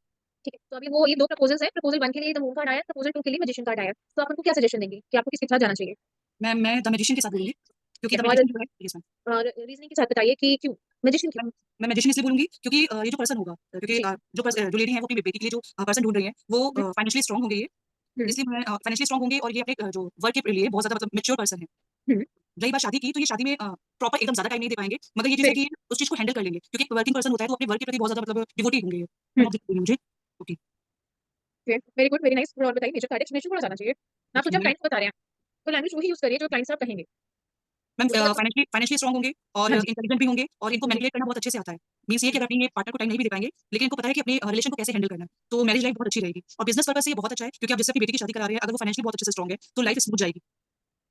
ठीक है। तो अभी वो ये 2 प्रपोज़ल्स हैं। प्रपोज़ल 1 के लिए द मून कार्ड आया है, प्रपोज़ल 2 के लिए मैजिशियन कार्ड आया है। तो आप उनको क्या सजेशन देंगे कि आपको किसके साथ जाना चाहिए? मैम मैं द मैजिशियन के साथ बोलूँगी क्योंकि ठीक द है और मैजिशियन जो है, यस मैम। रीज़निंग के साथ बताइए कि क्यों? मैजिशियन क्यों? मैम मैं मैजिशियन इसलिए बोलूँगी क्योंकि ये जो पर्सन होगा, क्योंकि जी। जो लेडी है वो अपनी बेटी के लिए जो पर्सन ढूँढ रही है वो हुँ, फाइनेंशियली स्ट्रांग होंगे ये। हुँ, इसलिए मैं फाइनेंशियली स्ट्रांग होंगे और ये अपने जो वर्क के लिए बहुत ज़्यादा मतलब मैच्योर पर्सन है। हुँ। रही बात शादी की, तो ये शादी में प्रॉपर एकदम ज़्यादा टाइम नहीं दे पाएँगे, मगर ये चीज़ है वेरी कि उस चीज़ को हैंडल कर लेंगे क्योंकि एक वर्किंग पर्सन होता है तो अपने वर्क के प्रति बहुत ज़्यादा मतलब डिवोटेड होंगे ये। हुँ, मैम आप देखिए मुझे। Okay. Okay, very good, very nice. थोड़ा और बताइए मेजर कार्ड है, एक्सप्लेनेशन थोड़ा ज़्यादा चाहिए। आप तो देखिए जब मैं क्लाइंट को बता रहे हैं, तो लैंग्वेज वही यूज़ करिए जो क्लाइंट साहब कहेंगे। मैम मतलब फाइनेंशियली फाइनेंशियली स्ट्रांग होंगे और हाँ जी, इंटेलिजेंट भी होंगे और इनको जी, मैनिपुलेट करना बहुत अच्छे से आता है। मीन्स ये कि जी, अगर अपने पार्टनर को टाइम नहीं भी दे पाएँगे, लेकिन इनको पता है कि अपने रिलेशन को कैसे हैंडल करना है। तो मैरिज लाइफ बहुत अच्छी रहेगी और बिज़नेस पर्पज़ से ये बहुत अच्छा है क्योंकि आप जिससे अपनी बेटी की शादी करा रहे हैं, अगर वो फाइनेंशियली बहुत अच्छे से स्ट्रांग है, तो लाइफ स्मूथ जाएगी।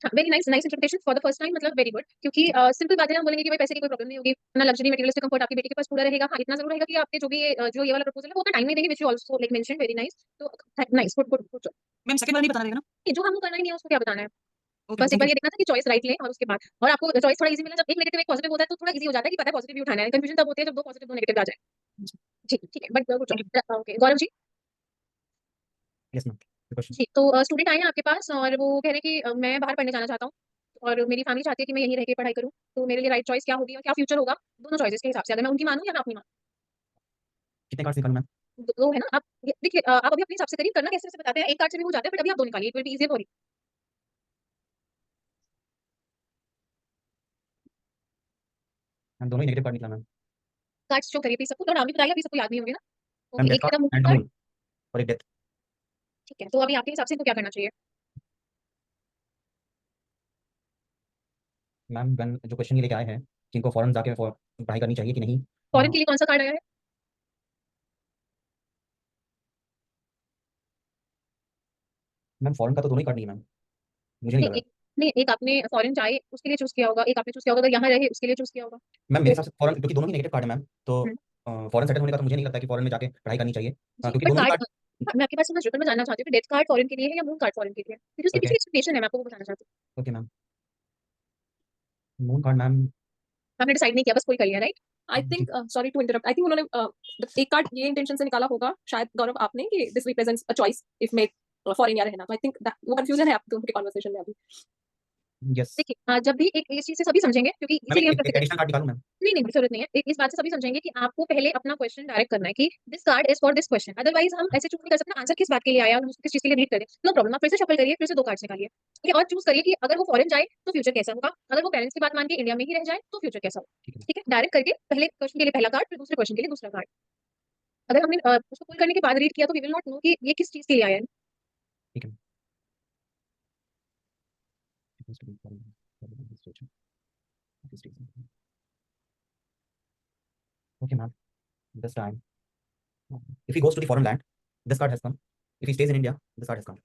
हाँ, very nice nice interpretation for the first time मतलब वेरी गुड क्योंकि सिंपल बात है हम बोलेंगे कि भाई पैसे की कोई प्रॉब्लम नहीं होगी, ना लग्जरी मटेरियलिस्टिक कंफर्ट आपकी बेटी के पास पूरा रहेगा। हाँ, इतना ज़रूर रहेगा कि आपके जो भी जो ये वाला प्रपोज़ल है वो उतना टाइम नहीं देंगे which you also like mention very nice. तो nice good good good job. Ma'am second वाला नहीं बताना रहेगा ना? ये जो हमको करना ही नहीं है उसको क्या बताना है? ओके, बस एक थैंक बार यू। ये देखना था कि चॉइस राइट लें और उसके बाद और आपको चॉइस थोड़ा ईज़ी मिला जब एक नेगेटिव एक पॉजिटिव होता है तो थोड़ा ईज़ी हो जाता है कि पता है पॉजिटिव भी उठाना है। कन्फ्यूजन तब होती है जब 2 पॉजिटिव 2 नेगेटिव आ जाए। जी, ठीक है but good thank you. Job. Okay Gaurav ji. Yes ma'am, question. जी, तो स्टूडेंट आए हैं आपके पास और वो कह रहे हैं कि मैं बाहर पढ़ने जाना चाहता हूँ और मेरी फैमिली चाहती है कि मैं यहीं रह के पढ़ाई करूँ। तो मेरे लिए राइट चॉइस क्या होगी और क्या फ्यूचर होगा? दोनों चॉइसेस के हिसाब से अगर मैं उनकी मानूँ या मैं अपनी मानूँ? कितने कार्ड्स निकालूं मैम? दो है ना आप देखिए आप अभी अपने हिसाब से करिए करना कैसे वैसे बताते हैं। एक कार्ड से भी हो जाता है बट अभी आप 2 निकालिए। It will B easier for you. Ma'am दोनों ही नेगेटिव कार्ड निकला मैम। कार्ड्स शो करिए प्लीज़ सबको। थोड़ा नाम भी बताइए अभी सबको याद नहीं होंगे ना? मैम ओके डेथ एक कार्ड मेरा मून एंड कार्ड। मून और एक डेथ। ठीक है, तो अभी आपके हिसाब से इनको क्या करना चाहिए? मैम गन जो क्वेश्चन ये लेके आए हैं कि इनको फॉरेन जाके पढ़ाई करनी चाहिए कि नहीं? फॉरेन के लिए कौन सा कार्ड आया है? मैम फॉरेन का तो दोनों ही कार्ड नहीं है मैम, मुझे नहीं नहीं लग रहा। एक नहीं एक आपने फॉरेन जाए उसके लिए चूज़ किया होगा, एक आपने चूज़ किया होगा अगर यहाँ रहे उसके लिए चूज़ किया होगा। मैम मेरे तो हिसाब से फॉरेन, क्योंकि दोनों ही नेगेटिव कार्ड है मैम, तो हुँ, फॉरेन सेटल होने का तो मुझे नहीं लगता कि फॉरेन में जाके पढ़ाई करनी चाहिए, जी क्योंकि बट दोनों ही कार्ड कार्ड। मैं आपकी बात समझ रही हूँ पर मैं जानना चाहती हूँ कि डेथ कार्ड फॉरेन के लिए है या मून कार्ड फॉरेन के लिए है? क्योंकि उसके ओके पीछे एक्सप्लेनेशन है मैं आपको वो बताना चाहती हूँ। Okay ma'am, moon card ma'am. आपने डिसाइड नहीं किया बस कोई कर लिया right? I think sorry to interrupt, I think उन्होंने एक कार्ड ये इंटेंशन से निकाला होगा शायद गौरव आपने कि this represents a choice if make for India रहना। तो आई थिंक वो कंफ्यूजन है आप दोनों के कन्वर्सेशन में अभी। यस देखिए जब भी एक इस चीज़ से सभी समझेंगे क्योंकि मैम, इसीलिए हम एक एडिशनल कार्ड निकालूं मैम? नहीं, नहीं, ज़रूरत नहीं है। इस बात से सभी समझेंगे कि आपको पहले अपना क्वेश्चन डायरेक्ट करना है कि this card is for this question. Otherwise हम ऐसे चूज़ नहीं कर सकते आंसर किस बात के लिए आया, हम उसको किस चीज़ के लिए रीड करें। नो प्रॉब्लम आप फिर से शफल करिए, फिर से 2 कार्ड्स निकालिए। ठीक है? और चूज़ करिए कि अगर वो फॉरेन जाए तो फ्यूचर कैसा होगा? अगर वो पेरेंट्स की बात मान के इंडिया में ही रह जाए तो फ्यूचर कैसा होगा? ठीक है ठीक है? डायरेक्ट करके पहले क्वेश्चन के लिए पहला कार्ड, फिर दूसरे क्वेश्चन के लिए दूसरा कार्ड। अगर हमने उसको पुल करने के बाद रीड किया तो वी विल नॉट नो कि ये किस चीज़ के लिए आया है। ठीक है okay ma'am, this time if he goes to the foreign land, this card has come. If he stays in India, this card has come.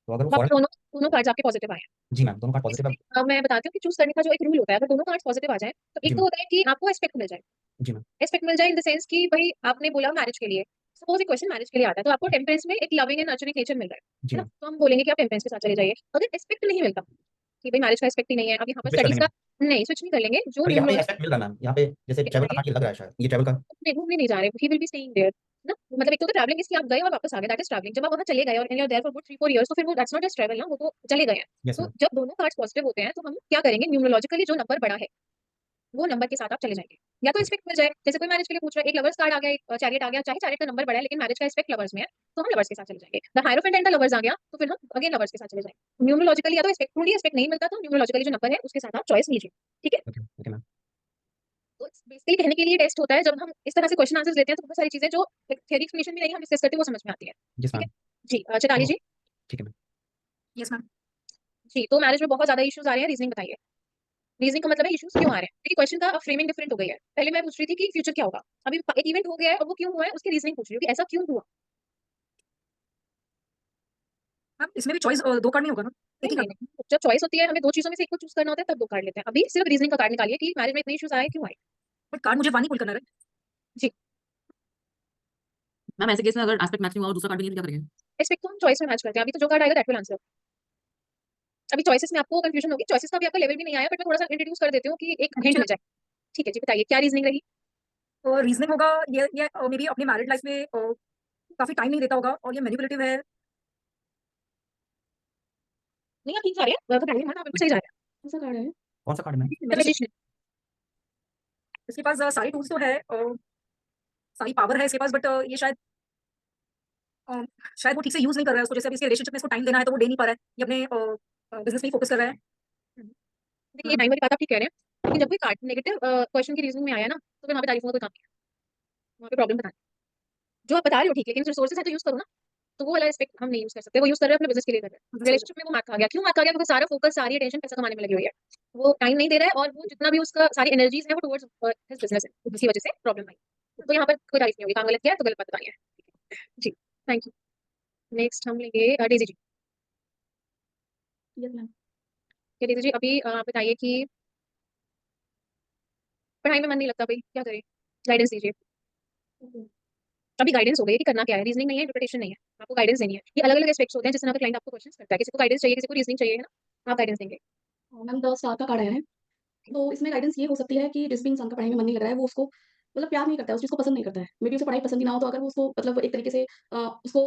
तो अगर वो अब आपके फॉरेन। दोनों दोनों कार्ड्स आपके पॉजिटिव आए हैं। जी मैम, दोनों कार्ड पॉजिटिव है। इसमें मैं बताती हूँ कि चूज़ करने का जो एक रूल होता है, अगर दोनों कार्ड्स पॉजिटिव आ जाएँ, तो जी एक तो मैम। होता है कि आपको एस्पेक्ट मिल जाए। जी मैम। एस्पेक्ट मिल जाए इन द सेंस कि भई आपने बोला मैरिज के लिए, सपोज़ एक क्वेश्चन मैरिज के लिए आता है, तो आपको टेम्परेंस में एक लविंग एंड नर्चरिंग नेचर मिल रहा जी है ना? मैम। तो हम बोलेंगे कि आप टेम्परेंस के साथ चले जाइए। अगर एस्पेक्ट नहीं मिलता, कि भई मैरिज का एस्पेक्ट ही नहीं है, अब यहाँ पर स्विच कर स्टडीज़ देंगे का मैम। नहीं, स्विच नहीं कर लेंगे, जो पर यहाँ पे न्यूमरोलॉजी एस्पेक्ट मिल रहा है मैम, यहाँ पे जैसे ट्रैवल का बताइए, कार्ड ये लग रहा है शायद, ये ट्रैवल का। घूमने नहीं जा रहे, he will be staying there, ना? मतलब एक तो ट्रैवलिंग इसकी आप गए और वापस आ गए, दैट इज़ ट्रैवलिंग। जब आप वहाँ चले गए और and you are there for good 3-4 years तो फिर वो दैट्स नॉट जस्ट ट्रैवल ना, वो तो चले गए हैं। यस तो मैम। जब दोनों कार्ड्स पॉजिटिव होते हैं, तो हम क्या करेंगे न्यूमरोलॉजिकली जो नंबर बड़ा है वो नंबर के साथ आप चले जाएँगे। या तो एस्पेक्ट मिल जाए, जैसे कोई मैरिज के लिए पूछ रहा है, एक लवर्स कार्ड आ गया, एक चैरियट आ गया, चाहे चैरियट का नंबर बड़ा है लेकिन मैरिज का एस्पेक्ट लवर्स में है, तो हम लवर्स के साथ चले जाएँगे। The hierophant and the lovers आ गया, तो फिर हम अगेन लवर्स के साथ चले जाएँगे। न्यूमरोलॉजिकली या तो एस्पेक्ट ढूँढिए, एस्पेक्ट नहीं मिलता तो न्यूमरोलॉजिकली जो नंबर है उसके साथ आप चॉइस लीजिए। ठीक है? Okay okay ma'am. तो बेसिकली कहने के लिए टेस्ट होता है जब हम इस तरह से क्वेश्चन आंसर्स देते हैं तो बहुत सारी चीज़ें जो थ्योरी एक्सप्लेनेशन में नहीं हम डिस्कस करते हैं वो समझ में आती है। यस ठीक है? मैम। जी चैताली जी। ठीक है मैम। Yes ma'am. जी, तो मैरिज में बहुत ज़्यादा इश्यूज़ आ रहे हैं, रीज़निंग बताइए। रीज़निंग का मतलब है इश्यूज़ क्यों आ रहे हैं? देखिए क्वेश्चन का फ्रेमिंग डिफरेंट हो गई है। पहले मैं पूछ रही थी कि फ्यूचर क्या होगा? अभी एक इवेंट हो गया है और वो क्यों हुआ है उसकी रीज़निंग पूछ रही हूँ कि ऐसा क्यों हुआ? मैम इसमें भी चॉइस 2 कार्ड नहीं होगा ना? एक नहीं, ही नहीं, कार्ड? नहीं। जब चॉइस होती है हमें 2 चीज़ों में से एक को चूज़ करना होता है तब 2 कार्ड लेते हैं। अभी सिर्फ रीज़निंग का कार्ड निकालिए कि मैरिज में इतने इश्यूज़ आए क्यों आए? बट कार्ड मुझे 1 ही पुल करना है, राइट? जी, मैम ऐसे केस में अगर एस्पेक्ट मैच नहीं हुआ और दूसरा कार्ड भी नहीं है तो क्या करेंगे? एस्पेक्ट तो हम चॉइस में मैच करते हैं। अभी तो जो कार्ड आएगा दैट विल आंसर। अभी चॉइसेस में आपको कन्फ्यूजन होगी। चॉइसेस का भी आपका लेवल भी नहीं आया बट मैं थोड़ा-सा इंट्रोड्यूस कर देती हूँ कि एक हिंट अच्छा। मिल जाए। ठीक है जी, बताइए क्या रीज़निंग रही? और रीजनिंग होगा ये मे बी अपनी मैरिड लाइफ में काफी टाइम नहीं देता होगा और ये मैनिपुलेटिव है। नहीं आप ठीक जा रहे हैं। बताइए ना आप बिल्कुल सही जा रहे हैं। कौन सा कार्ड है? कौन सा कार्ड है मैम? The magician. इसके पास सारी टूल्स तो है, सारी पावर है इसके पास, बट ये अ, शायद वो ठीक से यूज नहीं कर रहा है उसको। जैसे अभी इसके रिलेशनशिप में इसको टाइम देना है तो वो दे नहीं पा रहा है, ये अपने बिजनेस में ही फोकस कर रहा है। देखिए ये टाइम वाली बात आप ठीक कह रहे हैं। लेकिन जब कोई कार्ड नेगेटिव क्वेश्चन की रीज़निंग में आया ना तो फिर वहाँ पे तारीफों का कोई काम नहीं है। वहाँ पे प्रॉब्लम बतानी है। जो आप बता रहे हो ठीक है लेकिन रिसोर्सेज है तो यूज़ करो ना। तो वो वाला एस्पेक्ट हम नहीं यूज़ कर सकते। वो यूज़ कर रहे हैं अपने बिज़नेस के लिए कर रहे हैं। Business के लिए। रिलेशनशिप में वो मैक खा गया। क्यों मैक खा गया? क्योंकि सारा फोकस, सारी अटेंशन पैसा कमाने में लगी हुई है। वो टाइम नहीं दे रहा है और वो जितना भी उसका सारी एनर्जीज़ है वो टुवर्ड्स हिज बिज़नेस है। इसी वजह से प्रॉब्लम आई। तो यहाँ पर कोई तारीफ नहीं होगी। काम गलत किया है तो गलत बात बतानी है। जी, थैंक यू। नेक्स्ट हम लेंगे डेज़ी जी। Yes ma'am. ये डेज़ी जी अभी बताइए कि पढ़ाई में मन नहीं लगता भई, क्या करें? गाइडेंस दीजिए। अभी गाइडेंस हो गई है कि करना क्या है, रीजनिंग नहीं है, इंटरप्रिटेशन नहीं है, आपको गाइडेंस देनी है। ये अलग-अलग एस्पेक्ट्स होते हैं जिस तरह का क्लाइंट आपको क्वेश्चंस करता है, किसी को गाइडेंस चाहिए, किसी को रीजनिंग चाहिए, है ना? आप गाइडेंस देंगे। मैम द स्टार का कार्ड आया है, तो इसमें गाइडेंस ये हो सकती है कि जिस भी इंसान का पढ़ाई में मन नहीं लग रहा है, वो उसको मतलब प्यार नहीं करता है, उस चीज़ को पसंद नहीं करता है। मेबी उसे पढ़ाई पसंद ही ना हो, तो अगर वो उसको मतलब एक तरीके से उसको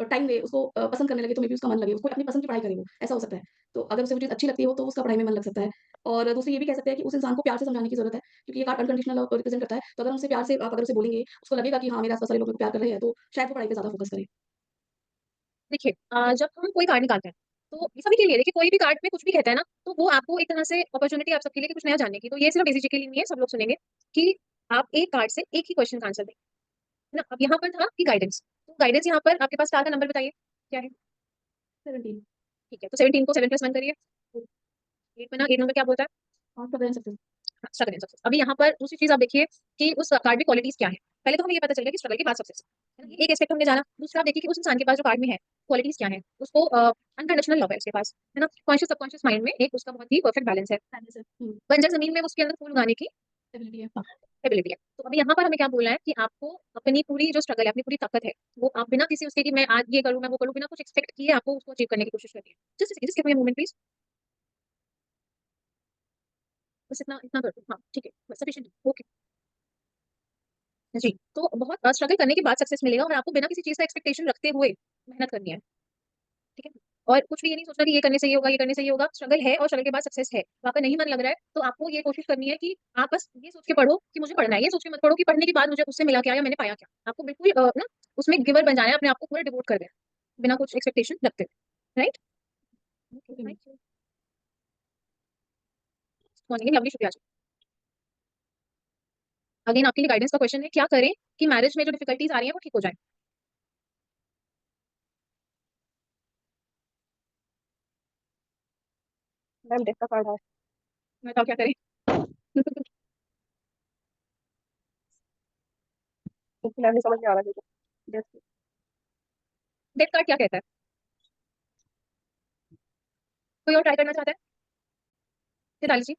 टाइम दे, उसको पसंद करने लगे, तो मेबी उसका मन लगे, उसको अपनी पसंद की पढ़ाई करे वो, ऐसा हो सकता है। तो अगर उसे वो चीज़ अच्छी लगती हो, तो उसका पढ़ाई में मन लग सकता है। और दूसरी ये भी कह सकते हैं कि उस इंसान को प्यार से समझाने की ज़रूरत है, क्योंकि ये कार्ड अनकंडीशनल लव को रिप्रेज़ेंट करता है। तो अगर उनसे प्यार से आप अगर उसे बोलेंगे, उसको लगेगा कि हाँ, मेरे आस-पास वाले लोग मेरे को प्यार कर रहे हैं, तो शायद वो पढ़ाई पे ज़्यादा फ़ोकस करे। देखिए जब हम कोई कार्ड निकालते हैं, तो ये सभी के लिए देखिए कोई भी कार्ड में कुछ भी कहता है ना, तो वो आपको एक तरह से अपॉर्च्युनिटी आप सबके लिए कि कुछ नया जानने की। तो ये सिर्फ बेसिकली नहीं है, सब लोग सुनेंगे कि आप एक कार्ड से एक ही क्वेश्चन का आंसर दें, है ना? अब यहाँ पर था कि गाइडेंस, तो गाइडेंस यहाँ पर आपके पास स्टार का नंबर बताइए, क्या है? 17 ठीक है, तो 17 को 7 + 1 करिए। 8 बना, 8 नंबर क्या बोलता है? और स्ट्रगल एंड सक्सेस। हाँ, स्ट्रगल एंड सक्सेस। अभी यहाँ पर दूसरी चीज़ आप देखिए कि उस कार्ड में क्वालिटीज़ क्या हैं। पहले तो हमें ये पता चल गया कि स्ट्रगल के बाद सक्सेस है ना? ये एक एस्पेक्ट हमने जाना। दूसरा आप देखिए कि उस इंसान के पास जो कार्ड में है, क्वालिटीज़ क्या हैं? उसको अनकंडीशनल लव है उसके पास, है ना? कॉन्शियस सबकॉन्शियस माइंड में एक उसका बहुत ही परफेक्ट बैलेंस है। बैलेंस है। हुँ, बंजर ज़मीन में उसके अंदर फूल उगाने की एबिलिटी है। एबिलिटी है। तो अभी यहाँ पर हमें क्या बोलना है कि आपको अपनी पूरी जो स्ट्रगल है, अपनी पूरी ताकत है, वो आप बिना किसी उसके कि मैं आज ये करूँ, मैं वो करूँ, बिना कुछ एक्सपेक्ट किए आपको उसको अचीव करने की कोशिश करनी है। Just give me a moment please. बस इतना इतना कर दो। हाँ, ठीक है, बस सफिशिएंट है। ओके। जी, तो बहुत स्ट्रगल करने के बाद सक्सेस मिलेगा और आपको बिना किसी चीज़ का एक्सपेक्टेशन रखते हुए मेहनत करनी है, ठीक है? और कुछ भी ये नहीं सोचना कि ये करने से ये होगा, ये करने से ये होगा। स्ट्रगल है और स्ट्रगल के बाद सक्सेस है। तो आपका नहीं मन लग रहा है, तो आपको ये कोशिश करनी है कि आप बस ये सोच के पढ़ो कि मुझे पढ़ना है। ये सोच के मत पढ़ो कि पढ़ने के बाद मुझे उससे मिला क्या या मैंने पाया क्या। आपको बिल्कुल ना उसमें गिवर बन जाना है, अपने आप को पूरा डिवोट कर देना, बिना कुछ एक्सपेक्टेशन रखते हुए, right? Okay, okay ma'am. Thank you. Morning lovely, शुक्रिया जी। अगेन आपके लिए गाइडेंस का क्वेश्चन है, क्या करें कि मैरिज में जो डिफिकल्टीज़ आ रही हैं वो ठीक हो जाएँ? मैम डेथ का कार्ड है। बताओ क्या करें? मैम ये समझ नहीं आ रहा मुझे। डेथ डेथ कार्ड क्या कहता है? कोई और ट्राई करना चाहता है? चैताली जी,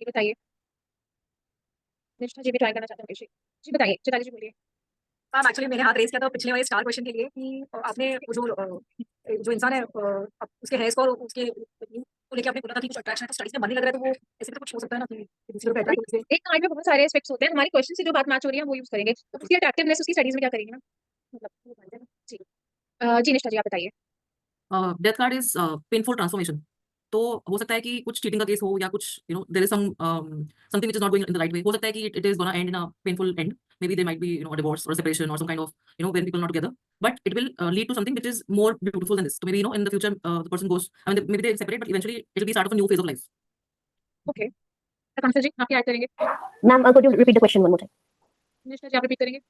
जी बताइए। निष्ठा जी भी ट्राई करना चाहते हैं, जी बताइए, चैताली जी बोलिए। मैम एक्चुअली मैंने हाथ रेज़ किया था पिछले वाले स्टार क्वेश्चन के लिए कि आपने वो जो इंसान है उसके हेयर्स को और उसके को लेके आपने बोला था कि कुछ अट्रैक्शन है, तो स्टडीज़ में मन नहीं लग रहा है, तो वो ऐसे भी तो कुछ हो सकता है ना कि दूसरे को अट्रैक्ट होने से। एक कार्ड में बहुत सारे एस्पेक्ट्स होते हैं, हमारे क्वेश्चन से जो बात मैच हो रही है हम वो यूज़ करेंगे। तो उसकी अट्रैक्टिवनेस उसकी स्टडीज़ में क्या करेंगे ना? मतलब वो जानते हैं ना? जी। जी निष्ठा जी आप बताइए। Death card is painful transformation. तो हो सकता है कि कुछ चीटिंग का केस हो या कुछ there is something which is not going in the right way. हो सकता है कि it is gonna end in a painful end. Maybe there might be a divorce और सेपरेशन और some kind of when people not together, but it will lead to something which is more beautiful than this. तो maybe in the future the person goes, I mean maybe they separate, but eventually it will be start of a new phase of life. Okay, Akanksha ji आप क्या add करेंगे? Ma'am could you repeat the question one more time? निष्ठा जी आप repeat करेंगे?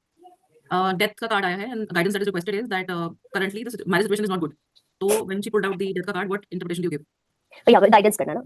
Death का card आया है and guidance that is requested is that currently the marriage situation is not good. तो when she pulled out the death का card, what interpretation do you give? Yeah, guidance करना ना.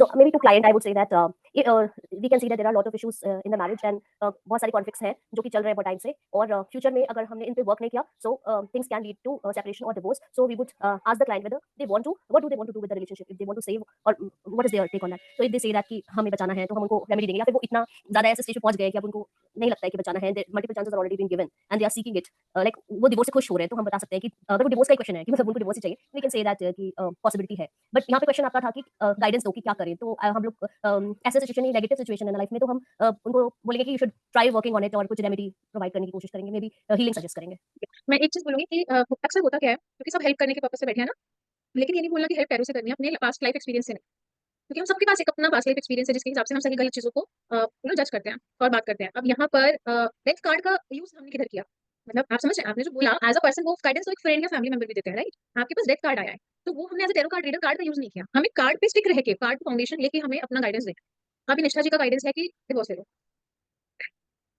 So maybe to client I would say that we can see that there are a lot of issues in the marriage and बहुत सारे conflicts हैं जो कि चल रहे हैं बहुत टाइम से और फ्यूचर में अगर हमने इन पे वर्क नहीं किया so things can lead to separation or divorce. So we would ask the client whether they want to, what do they want to do with the relationship, if they want to save or what is their take on that. So if they say that कि हमें बचाना है तो हम उनको remedy देंगे, या फिर वो इतना ज़्यादा ऐसे स्टेज पे पहुंच गए कि अब उनको नहीं लगता है कि बचाना है, multiple chances are already been given and they are seeking it, like वो डिवोर्स से खुश हो रहे हैं, तो हम बता सकते हैं कि अगर वो डिवोर्स का क्वेश्चन है कि मतलब उनको डिवोर्स ही चाहिए, वी कैन से दैट कि पॉसिबिलिटी है. बट यहाँ पे क्वेश्चन आपका था कि गाइडेंस दो कि क्या करें, तो हम लोग ऐसे सिचुएशन या नेगेटिव सिचुएशन है लाइफ में, तो हम उनको बोलेंगे कि you should try working on it और कुछ रेमेडी प्रोवाइड करने की कोशिश करेंगे, मे बी हीलिंग सजेस्ट करेंगे. मैं एक चीज़ बोलूँगी कि अक्सर होता क्या है, क्योंकि सब हेल्प करने के पर्पज़ से बैठे हैं ना, लेकिन ये नहीं बोलना कि हेल्प पैरों से करनी है, अपने पास्ट लाइफ एक्सपीरियंस से नहीं। क्योंकि हम सबके पास एक अपना पास्ट लाइफ एक्सपीरियंस है जिसके हिसाब से हम सही गलत चीज़ों को जज करते हैं और बात करते हैं। अब यहाँ पर डेथ कार्ड का यूज़ हमने किधर किया? मतलब आप समझ रहे हैं, आपने जो बोला एज़ अ पर्सन वो गाइडेंस तो एक फ्रेंड या फैमिली मेंबर भी देते हैं, राइट? आपके पास डेथ कार्ड आया है, तो वो हमने as a tarot card reader card का यूज़ नहीं किया। हमें कार्ड पे स्टिक रह के, कार्ड को फाउंडेशन लेके हमें अपना गाइडेंस देना है। अभी निष्ठा जी का गाइडेंस है कि डिवोर्स ले लो।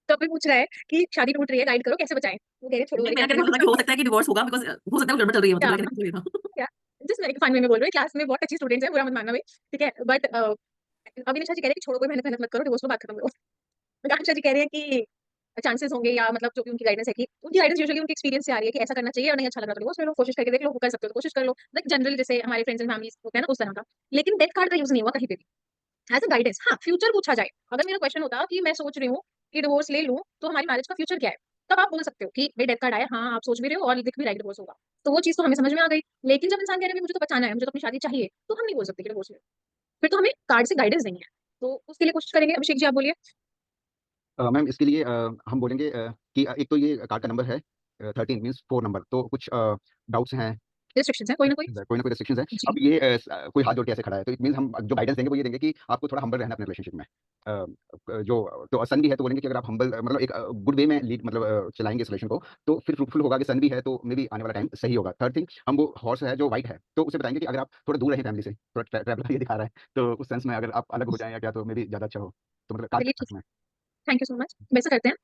तो अभी पूछ रहा है कि शादी टूट रही है, गाइड करो कैसे बचाएँ? वो कह रहे हैं छोड़ो वाली मैं क्या कहना बोल रहा था कि हो सकता है कि डिवोर्स होगा, बिकॉज़ हो सकता है वो गड़बड़ चल रही है, मतलब क्या? ये था। क्या? जस्ट मैं एक फन वे में बोल रही हूँ, क्लास में बहुत अच्छी स्टूडेंट्स हैं, बुरा मत मानना भई, ठीक है? बट अभी निशा जी कह रहे हैं कि छोड़ो कोई मेहनत मेहनत मत करो, डिवोर्स पे बात खत्म करो। आकांक्षा जी कह रहे हैं कि चांसेस होंगे या मतलब जो भी उनकी गाइडेंस है कि उनकी गाइडेंस यूजुअली उनके एक्सपीरियंस से आ रही है कि ऐसा करना चाहिए और नहीं अच्छा लग रहा तो डिवोर्स ले लो, कोशिश करके देख लो, कर सकते हो तो कोशिश कर लो। लाइक जनरल जैसे हमारे फ्रेंड्स एंड फैमिलीज होते हैं ना उस तरह का। लेकिन डेथ कार्ड का यूज़ नहीं हुआ कहीं पे भी। एज़ अ गाइडेंस हाँ, फ्यूचर पूछा जाए, अगर मेरा क्वेश्चन होता कि मैं सोच रही हूँ कि डिवोर्स ले लूँ, तो हमारी मैरिज का फ्यूचर क्या है? तब आप बोल सकते हो कि भई डेथ कार्ड आया, हाँ, आप सोच भी रहे हो और दिख भी रहा है कि डिवोर्स होगा। तो वो चीज़ तो हमें समझ में आ गई। लेकिन जब इंसान कह रहा है कि मुझे तो बचाना है, मुझे तो अपनी शादी चाहिए, तो हम नहीं बोल सकते कि डिवोर्स ले लो। फिर तो हमें कार्ड से गाइडेंस नहीं है। तो उसके लिए कोशिश करेंगे। अभिषेक जी, आप बोलिए। मैम इसके लिए हम बोलेंगे कि एक तो ये कार्ड का नंबर है 13 मीन्स 4 नंबर, तो कुछ डाउट्स हैं, रिस्ट्रिक्शंस हैं कोई ना कोई। कोई ना कोई रिस्ट्रिक्शंस है। जी। अब ये कोई हाथ जोड़ के ऐसे खड़ा है, तो इट मीन्स हम जो गाइडेंस देंगे वो ये देंगे कि आपको थोड़ा हम्बल रहना अपने रिलेशनशिप में। जो तो सन भी है तो बोलेंगे कि अगर आप हम्बल मतलब एक गुड वे में लीड मतलब चलाएंगे इस रिलेशन को, तो फिर फ्रूटफुल होगा। कि सन भी है तो मे बी आने वाला टाइम सही होगा। थर्ड थिंग, हम वो हॉर्स है जो व्हाइट है, तो उसे बताएंगे कि अगर आप थोड़ा दूर रहें फैमिली से, थोड़ा ट्रैवलर ये दिखा रहा है, तो उस सेंस में अगर आप अलग हो जाएं या क्या, तो मे बी ज़्यादा अच्छा हो। तो मतलब चलिए कार्ड ठीक है। में थैंक यू सो मच। वैसा करते हैं